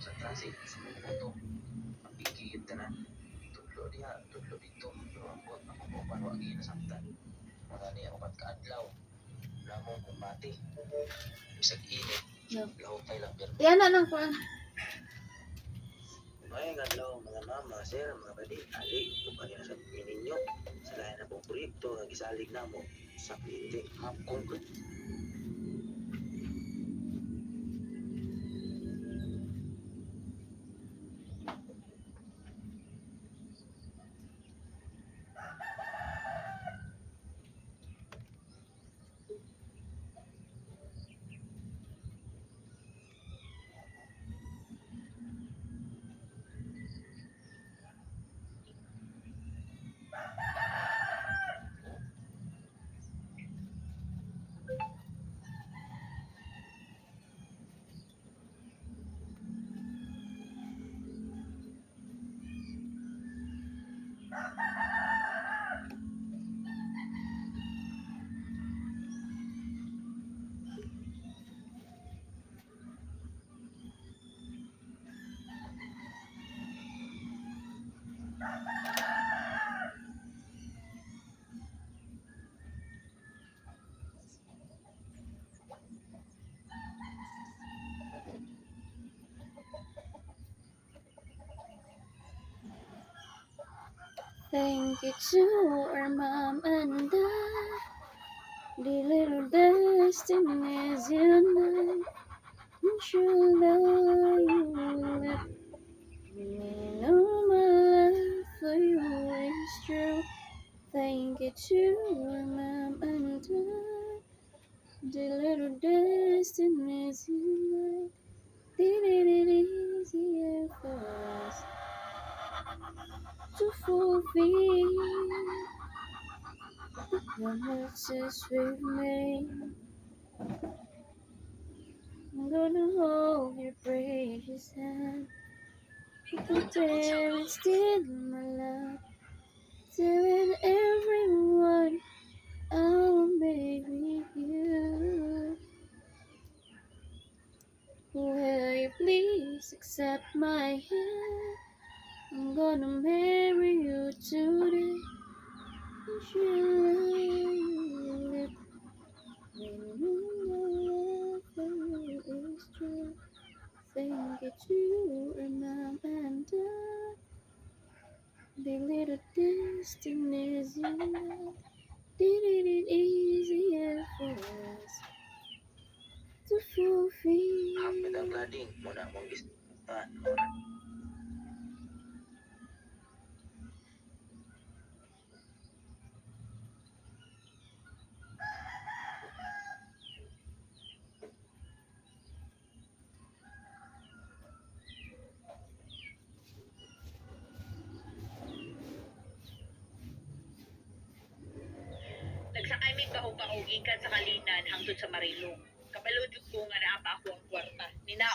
sa traffic, sumukoto, mapigit ka na. Tudlo diha, tudlo dito, durambot, ako po panuagi na samtan. Mga niya, upat kaadlaw, lamong kumati. Bisag init, lahutay lang pero. Yan na lang ko. May adlaw mga mama, sir, mga badi, ali, bukan na sa pininyo. Sa lahat na pong proyekto, nagisalig na mo sa piti, hapkong ko. Thank you to our mom and dad. The little destinies unite. Inshallah, you will let me know my love for you is true. Thank you to our mom and dad. The little destinies unite. Did it easier for us to fulfill the promises we've made. I'm gonna hold your precious hand. There is still my love. Telling everyone I'll make with you. Will you please accept my hand? I'm gonna marry you today. Inshallah, you know my love for you is true. Thank you to our mom and dad. The little destinies you know did it easier for us to fulfill. Hapit ang glading, muna mong gistan. Nagsakay may kahog-kahog ikan sa Kalinan hangtod sa Marilong. Kapaludyo ko nga naa pa ako ang kwarta.